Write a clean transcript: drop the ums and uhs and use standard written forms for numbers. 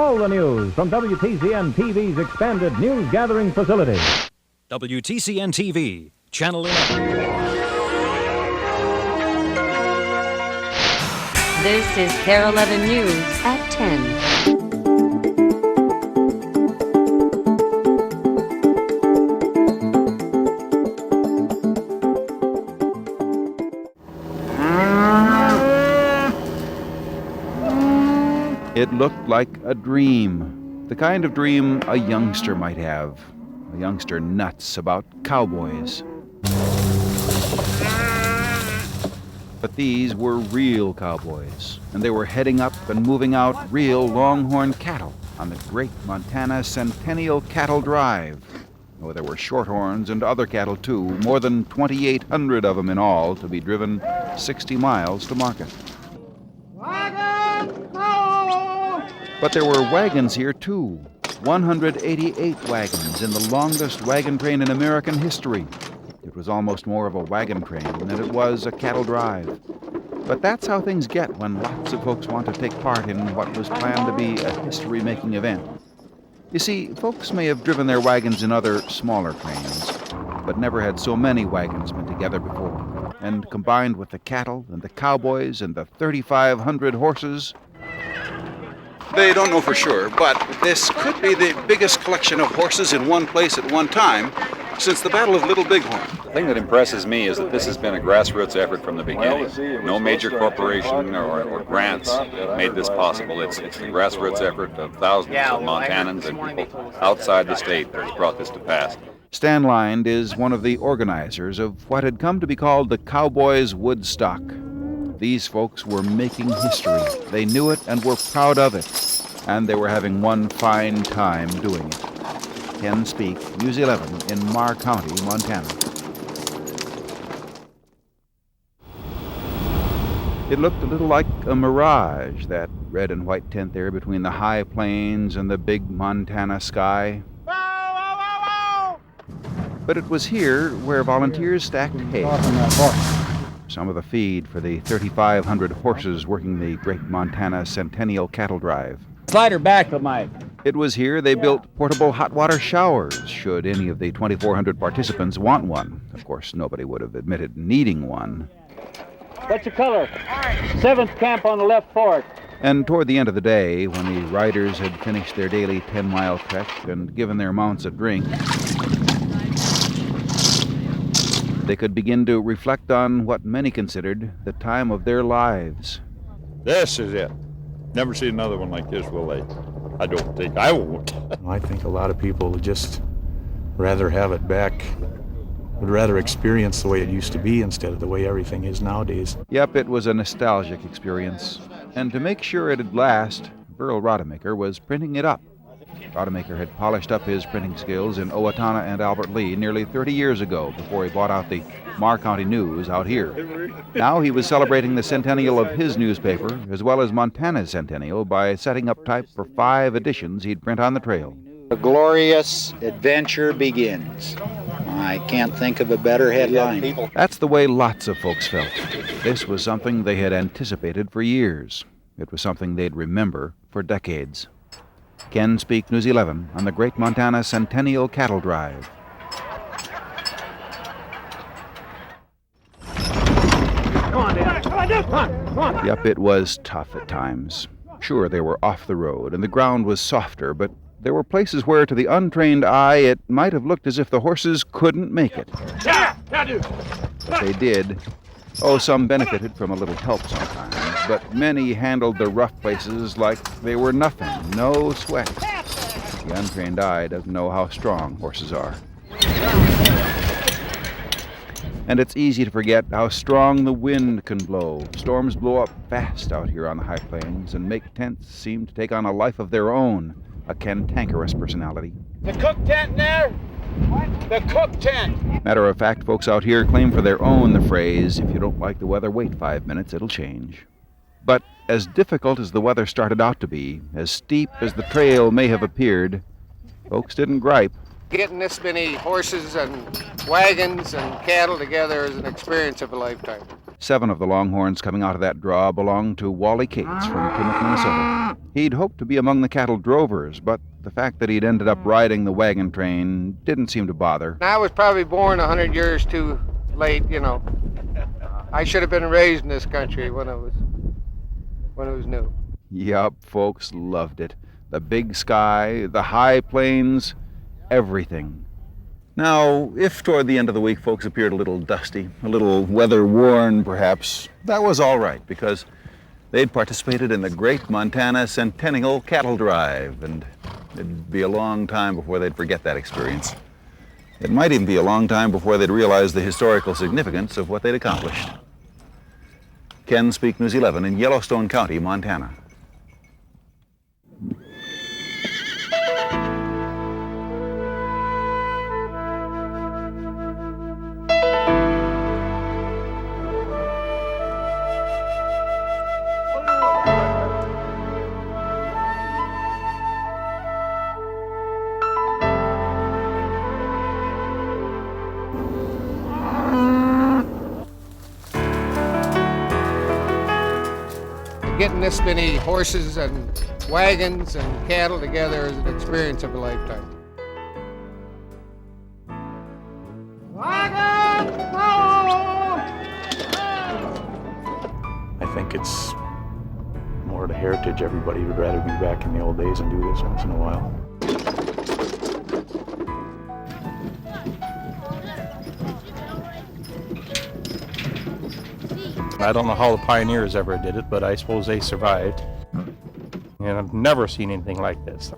all the news from WTCN TV's expanded news gathering facility. WTCN TV, Channel 11. This is KARE 11 News at 10. It looked like a dream, the kind of dream a youngster might have, a youngster nuts about cowboys. But these were real cowboys, and they were heading up and moving out real longhorn cattle on the Great Montana Centennial Cattle Drive. Oh, there were shorthorns and other cattle too, more than 2,800 of them in all, to be driven 60 miles to market. But there were wagons here, too. 188 wagons in the longest wagon train in American history. It was almost more of a wagon train than it was a cattle drive. But that's how things get when lots of folks want to take part in what was planned to be a history-making event. You see, folks may have driven their wagons in other, smaller trains, but never had so many wagons been together before. And combined with the cattle and the cowboys and the 3,500 horses, they don't know for sure, but this could be the biggest collection of horses in one place at one time since the Battle of Little Bighorn. The thing that impresses me is that this has been a grassroots effort from the beginning. No major corporation or grants made this possible. It's the grassroots effort of thousands of Montanans and people outside the state that has brought this to pass. Stan Lind is one of the organizers of what had come to be called the Cowboys' Woodstock. These folks were making history. They knew it and were proud of it. And they were having one fine time doing it. Ken Speak, News 11 in Marr County, Montana. It looked a little like a mirage, that red and white tent there between the high plains and the big Montana sky. But it was here where volunteers stacked hay. Some of the feed for the 3,500 horses working the Great Montana Centennial Cattle Drive. Slide her back, Mike. It was here they built portable hot water showers, should any of the 2,400 participants want one. Of course, nobody would have admitted needing one. What's your color? 7th camp on the left fork. And toward the end of the day, when the riders had finished their daily 10-mile trek and given their mounts a drink, they could begin to reflect on what many considered the time of their lives. This is it. Never see another one like this, will they? I don't think I won't. I think a lot of people would just rather have it back, would rather experience the way it used to be instead of the way everything is nowadays. Yep, it was a nostalgic experience. And to make sure it'd last, Burl Rodemaker was printing it up. Rodemaker had polished up his printing skills in Owatonna and Albert Lea nearly 30 years ago before he bought out the Marr County News out here. Now he was celebrating the centennial of his newspaper, as well as Montana's centennial, by setting up type for 5 editions he'd print on the trail. A glorious adventure begins. I can't think of a better headline. That's the way lots of folks felt. This was something they had anticipated for years. It was something they'd remember for decades. Ken Speak, News 11, on the Great Montana Centennial Cattle Drive. Come on, Dan. Come on. Yep, it was tough at times. Sure, they were off the road, and the ground was softer, but there were places where, to the untrained eye, it might have looked as if the horses couldn't make it. But they did. Oh, some benefited from a little help sometimes, but many handled the rough places like they were nothing, no sweat. The untrained eye doesn't know how strong horses are. And it's easy to forget how strong the wind can blow. Storms blow up fast out here on the high plains and make tents seem to take on a life of their own, a cantankerous personality. The cook tent there? What? The cook tent. Matter of fact, folks out here claim for their own the phrase, if you don't like the weather, wait 5 minutes, it'll change. But as difficult as the weather started out to be, as steep as the trail may have appeared, folks didn't gripe. Getting this many horses and wagons and cattle together is an experience of a lifetime. 7 of the longhorns coming out of that draw belonged to Wally Cates from Plymouth, Minnesota. He'd hoped to be among the cattle drovers, but the fact that he'd ended up riding the wagon train didn't seem to bother. I was probably born 100 years too late, you know. I should have been raised in this country when it was new. Yup, folks loved it. The big sky, the high plains, everything. Now, if toward the end of the week folks appeared a little dusty, a little weather-worn perhaps, that was all right, because they'd participated in the Great Montana Centennial Cattle Drive, and it'd be a long time before they'd forget that experience. It might even be a long time before they'd realize the historical significance of what they'd accomplished. Ken Speak, News 11 in Yellowstone County, Montana. Getting this many horses and wagons and cattle together is an experience of a lifetime. I think it's more the heritage. Everybody would rather be back in the old days and do this once in a while. I don't know how the pioneers ever did it, but I suppose they survived. And I've never seen anything like this.